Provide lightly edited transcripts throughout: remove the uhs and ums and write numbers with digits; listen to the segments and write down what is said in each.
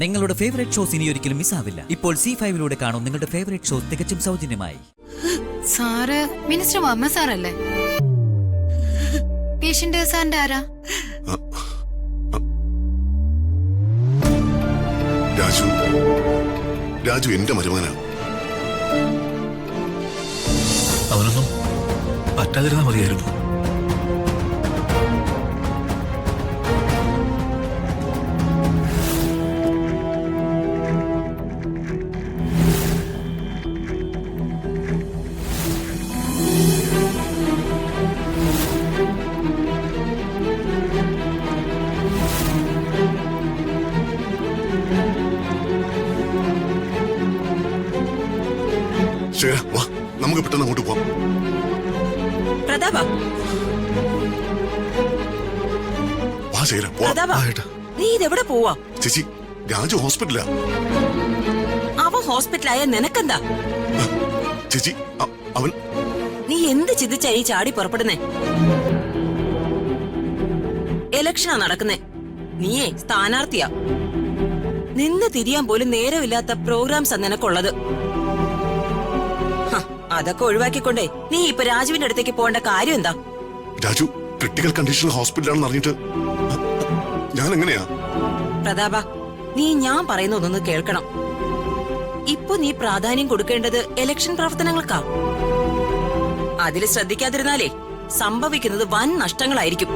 നിങ്ങളുടെ favourite shows ഇനി ഒരിക്കലും മിസ്സാവില്ല. ഇപ്പോൾ C5 കാണും നിങ്ങളുടെ ഫേവറേറ്റ് ഷോസ് തികച്ചും സൗജന്യമായി. സാറ് മിനിസ്റ്റർ വർമ്മ സാറല്ലേ? പേഷ്യന്റ് സാറിന്റെ ആരാ? രാജു എന്റെ മരുമകനാ. അവനൊന്നും പറ്റാതിരുന്നാ മതിയായിരുന്നു. ശരി, വാ, നമുക്ക് പെട്ടെന്ന് അങ്ങോട്ട് പോവാം. പ്രതാപ, വാ ശരി, പോവാം. പ്രതാപ, നീ ഇതെവിടെ പോവാ? ചേച്ചി, രാജു ഹോസ്പിറ്റലാ. അവൻ ഹോസ്പിറ്റലായ നിനക്കെന്താ? ചേച്ചി, അവൻ നീ എന്ത് ചിന്തിച്ചാ ഈ ചാടി പുറപ്പെടുന്നേ? ഇലക്ഷനാ നടക്കുന്നേ. നീയേ സ്ഥാനാർത്ഥിയാ. നിന്ന് തിരിയാൻ പോലും നേരമില്ലാത്ത പ്രോഗ്രാംസാ നിനക്കുള്ളത്. അതൊക്കെ ഒഴിവാക്കിക്കൊണ്ടേ നീ ഇപ്പൊ രാജുവിന്റെ അടുത്തേക്ക് പോകേണ്ട കാര്യം എന്താ? രാജു ക്രിട്ടിക്കൽ കണ്ടീഷനിൽ ഹോസ്പിറ്റലാണെന്ന് അറിഞ്ഞിട്ട് ഞാൻ എങ്ങനെയാ? പ്രതാപ, നീ ഞാൻ പറയുന്ന ഒന്നൊന്ന് കേൾക്കണം. ഇപ്പൊ നീ പ്രാധാന്യം കൊടുക്കേണ്ടത് ഇലക്ഷൻ പ്രവർത്തനങ്ങൾക്കാ. അതിൽ ശ്രദ്ധിക്കാതിരുന്നാലേ സംഭവിക്കുന്നത് വൻ നഷ്ടങ്ങളായിരിക്കും.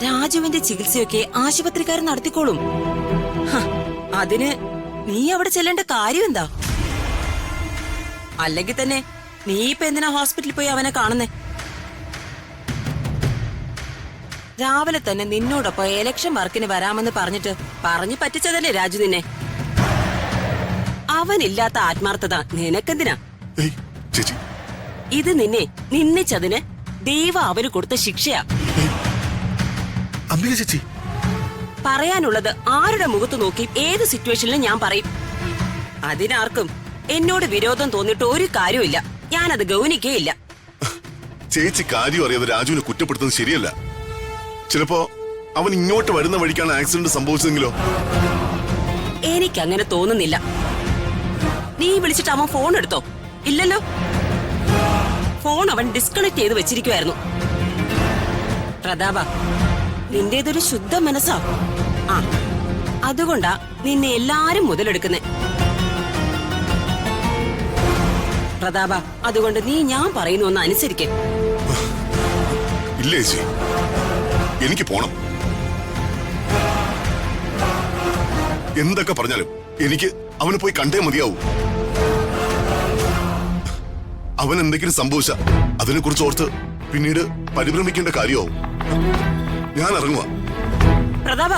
രാജുവിന്റെ ചികിത്സയൊക്കെ ആശുപത്രിക്കാരൻ നടത്തിക്കോളും. അതിന് നീ അവിടെ ചെല്ലേണ്ട കാര്യം എന്താ? അല്ലെങ്കിൽ തന്നെ നീ ഇപ്പൊ എന്തിനാ ഹോസ്പിറ്റലിൽ പോയി അവനെ കാണുന്നേ? രാവിലെ തന്നെ നിന്നോടൊപ്പം ഇലക്ഷൻ വർക്കിന് വരാമെന്ന് പറഞ്ഞു പറ്റിച്ചതല്ലേ രാജു നിന്നെ? അവനില്ലാത്ത ആത്മാർത്ഥത നിനക്കെന്തിനാ? ചേച്ചി, ഇത് നിന്നിച്ചതിന് ദൈവം അവന് കൊടുത്ത ശിക്ഷയാ. അംബിക ചേച്ചി, പറയാനുള്ളത് ആരുടെ മുഖത്ത് നോക്കി ഏത് സിറ്റുവേഷനിലും ഞാൻ പറയും. അതിനാർക്കും എന്നോട് വിരോധം തോന്നിട്ട് ഒരു കാര്യമില്ല. ഞാനത് ഗൗനിക്കേയില്ല. ചേച്ചി കാര്യം അറിയാതെ രാജുവിനെ കുറ്റപ്പെടുത്തുന്നത് ശരിയല്ല. ചിലപ്പോ അവൻ ഇങ്ങോട്ട് വരുന്ന വഴിക്കാണ് ആക്സിഡന്റ് സംഭവിച്ചതെങ്കിലോ? എനിക്കങ്ങനെ തോന്നുന്നില്ല. നീ വിളിച്ചിട്ട് അവൻ ഫോൺ എടുത്തോ? ഇല്ലല്ലോ. ഫോൺ അവൻ ഡിസ്കണക്ട് ചെയ്ത് വെച്ചിരിക്കുവായിരുന്നു. പ്രതാപ, നിന്റേതൊരു ശുദ്ധ മനസ്സാ. അതുകൊണ്ടാ നിന്നെ എല്ലാരും മുതലെടുക്കുന്നേ. പ്രതാപ, അതുകൊണ്ട് നീ ഞാൻ പറയുന്ന ഒന്ന് അനുസരിക്കേ. ഇല്ല ചേച്ചി, എനിക്ക് പോണം. എന്തൊക്കെ പറഞ്ഞാലും എനിക്ക് അവനെ പോയി കണ്ടേ മതിയാവൂ. അവൻ എന്തെങ്കിലും സംഭവിച്ച അതിനെ കുറിച്ച് ഓർത്ത് പിന്നീട് പരിഭ്രമിക്കേണ്ട കാര്യമാവും. ഞാൻ ഇറങ്ങുക. പ്രതാപ,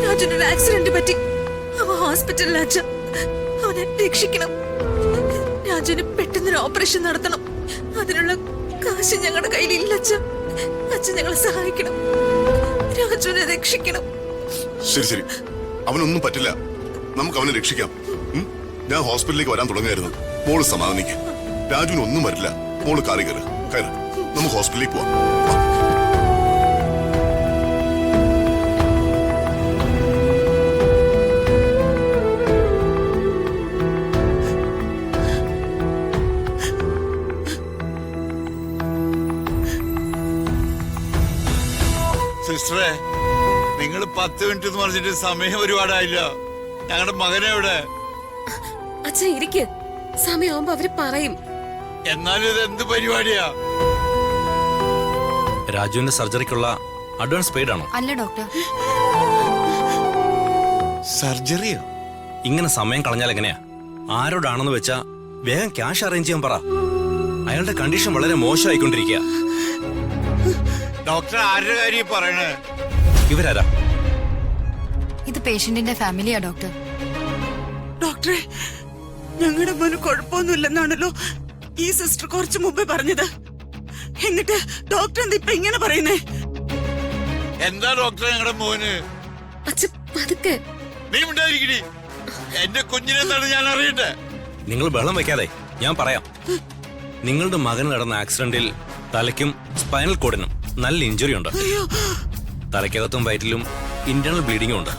രാജുനൊരു ആക്സിഡന്റ് പറ്റി. അവൻ ഹോസ്പിറ്റലിൽ. അച്ഛ, അവനെ രക്ഷിക്കണം. രാജുവിന് പെട്ടെന്നൊരു ഓപ്പറേഷൻ നടത്തണം. അതിനുള്ള കാശ് ഞങ്ങളുടെ കയ്യിലില്ല. അച്ഛൻ ഞങ്ങളെ സഹായിക്കണം. രാജുവിനെ രക്ഷിക്കണം. ശരി ശരി, അവനൊന്നും പറ്റില്ല. നമുക്ക് അവനെ രക്ഷിക്കാം. ഞാൻ ഹോസ്പിറ്റലിലേക്ക് വരാൻ തുടങ്ങിയായിരുന്നു. മോള് സമാധാനിക്ക്. രാജുവിന് ഒന്നും വരില്ല. മോള് കാറി കയറ്. നമുക്ക് ഹോസ്പിറ്റലിലേക്ക് പോവാം. സിസ്റ്ററെ, നിങ്ങൾ 10 മിനിറ്റ് എന്ന് പറഞ്ഞിട്ട് സമയം ഒരുപാടായില്ല. ഞങ്ങളുടെ മകനെവിടെ? അച്ഛാ, ഇരിക്ക്. സമയമാകുമ്പോ അവര് പറയും. എന്നാലും ഇത് എന്ത് പരിപാടിയാ? രാജുവിന്റെ സർജറിക്കുള്ള അഡ്വാൻസ് പെയ്ഡ് ആണോ? അല്ല ഡോക്ടർ. സർജറിയോ? ഇങ്ങനെ സമയം കളഞ്ഞാൽ എങ്ങനെയാ? ആരോടാണെന്ന് വെച്ചാ വേഗം ക്യാഷ് അറേഞ്ച് ചെയ്യാൻ പറ. അയാളുടെ കണ്ടീഷൻ വളരെ മോശമായിക്കൊണ്ടിരിക്കുക. ഡോക്ടർ ആരുടെ കാര്യം പറയണേ? ഇവരാരാ? ഇത് പേഷ്യന്റിന്റെ ഫാമിലിയാ ഡോക്ടർ. ഡോക്ടറെ, ഞങ്ങളുടെ മോന് കുഴപ്പമൊന്നുമില്ലെന്നാണല്ലോ ഈ സിസ്റ്റർ കുറച്ചു മുമ്പേ പറഞ്ഞത്. എന്നിട്ട് ഡോക്ടർ എന്താ ഇപ്പൊ ഇങ്ങനെ പറയുന്നേ? എന്താ ഡോക്ടറെ ഞങ്ങളുടെ മോന്? അച്ഛ പതുക്കെ. നീ ഉണ്ടായിരിക്കണി. എന്റെ കുഞ്ഞിനെന്താണ് ഞാൻ അറിയട്ടെ. നിങ്ങൾ ബഹളം വെക്കാതെ ഞാൻ പറയാം. നിങ്ങളുടെ മകന് നടന്ന ആക്സിഡന്റിൽ തലയ്ക്കും സ്പൈനൽ കോഡിനും നല്ല ഇഞ്ചുറി ഉണ്ട്. തലയ്ക്കകത്തും വയറ്റിലും ഇന്റേണൽ ബ്ലീഡിംഗും ഉണ്ട്.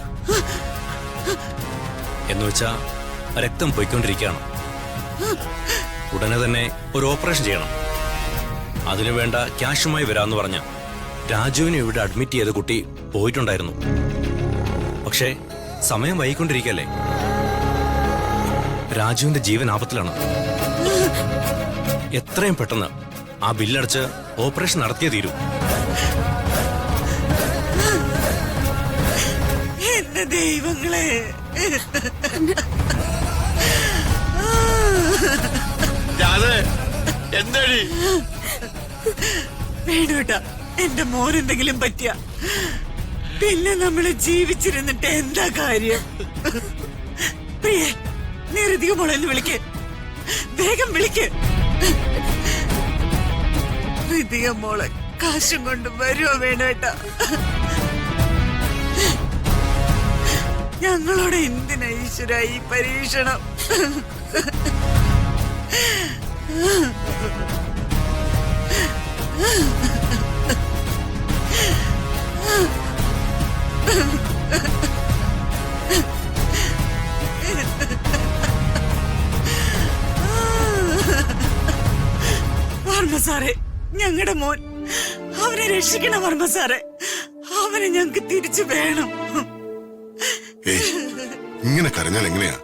എന്നുവെച്ചാ രക്തം പോയിക്കൊണ്ടിരിക്കുകയാണ്. ഉടനെ തന്നെ ഒരു ഓപ്പറേഷൻ ചെയ്യണം. അതിനു വേണ്ട ക്യാഷുമായി വരാമെന്ന് പറഞ്ഞ രാജുവിനെ ഇവിടെ അഡ്മിറ്റ് ചെയ്ത കുട്ടി പോയിട്ടുണ്ടായിരുന്നു. പക്ഷേ സമയം വൈകിക്കൊണ്ടിരിക്കല്ലേ. രാജുവിന്റെ ജീവൻ ആപത്തിലാണ്. എത്രയും പെട്ടെന്ന് ആ ബില്ലടച്ച് ഓപ്പറേഷൻ നടത്തിയേ തീരൂ. എന്റെ ദൈവങ്ങളെ, എന്താടി വേണോട്ടാ, എന്റെ മോൻ എന്തെങ്കിലും പറ്റിയ പിന്നെ നമ്മള് ജീവിച്ചിരുന്നിട്ട് എന്താ കാര്യം? പ്രിയേ, നീ ഹൃതിക മോളെന്ന് വിളിക്ക്, വേഗം വിളിക്ക്. ഹൃതിക മോളെ കാശും കൊണ്ട് വരുവോ വേണോട്ടാ? ഞങ്ങളോട് എന്തിനാ ഈശ്വര ഈ പരീക്ഷണം? വർമ്മ സാറേ, ഞങ്ങളുടെ മോൻ, അവനെ രക്ഷിക്കണം വർമ്മ സാറേ. അവനെ ഞങ്ങക്ക് തിരിച്ചു വേണം. ഏയ്, ഇങ്ങനെ കരഞ്ഞാൽ എങ്ങനെയാ?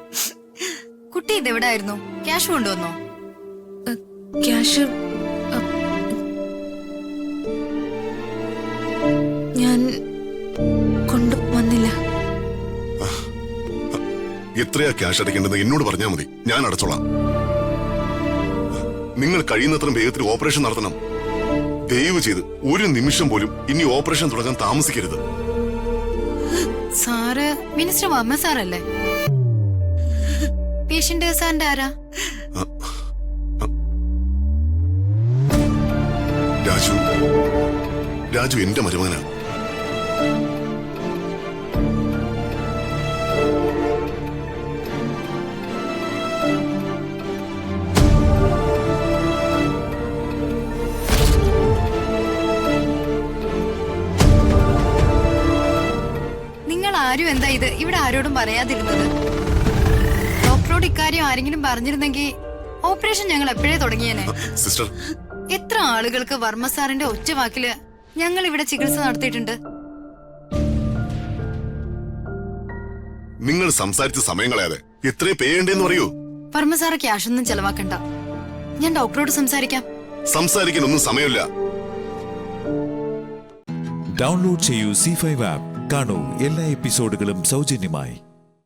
കുട്ടി ഇതെവിടായിരുന്നു? ക്യാഷ് കൊണ്ടുവന്നോ? ക്യാഷ് ഞാൻ കൊണ്ടുവന്നില്ല. എത്രയാ ക്യാഷ് അടയ്ക്കേണ്ടത് എന്നോട് പറഞ്ഞാൽ മതി, ഞാൻ അടച്ചോളാം. നിങ്ങൾ കഴിയുന്നത്ര വേഗത്തിൽ ഓപ്പറേഷൻ നടത്തണം. ദയവ് ചെയ്ത് ഒരു നിമിഷം പോലും ഇനി ഓപ്പറേഷൻ തുടങ്ങാൻ താമസിക്കരുത്. സാറ് മിനിസ്റ്റർ വർമ്മ സാറല്ലേ? പേഷ്യന്റ് സാറിന്റെ ആരാ? രാജു എന്റെ മരുമകനാ. നിങ്ങൾ ആരും എന്താ ഇത് ഇവിടെ ആരോടും പറയാതിരുന്നത്? ഡോക്ടറോട് ഇക്കാര്യം ആരെങ്കിലും പറഞ്ഞിരുന്നെങ്കിൽ ഓപ്പറേഷൻ ഞങ്ങൾ എപ്പോഴേ തുടങ്ങിയേനെ. സിസ്റ്റർ, എത്ര ആളുകൾക്ക് വർമ്മ സാറിന്റെ ഒറ്റ വാക്കില് ഞങ്ങൾ ഇവിടെ ചികിത്സ നടത്തിയിട്ടുണ്ട്. നിങ്ങൾ സംസാരിച്ച സമയം കളയാതെ എത്രയും പേയുണ്ടെന്ന് പറയൂ. വർമ്മ സാറ് ക്യാഷ് ഒന്നും ചെലവാക്കണ്ട, ഞാൻ ഡോക്ടറോട് സംസാരിക്കാം. സംസാരിക്കാനൊന്നും സമയമില്ല. ഡൗൺലോഡ് ചെയ്യൂ C5 ആപ്പ്. കാണൂ എല്ലാ എപ്പിസോഡുകളും സൗജന്യമായി.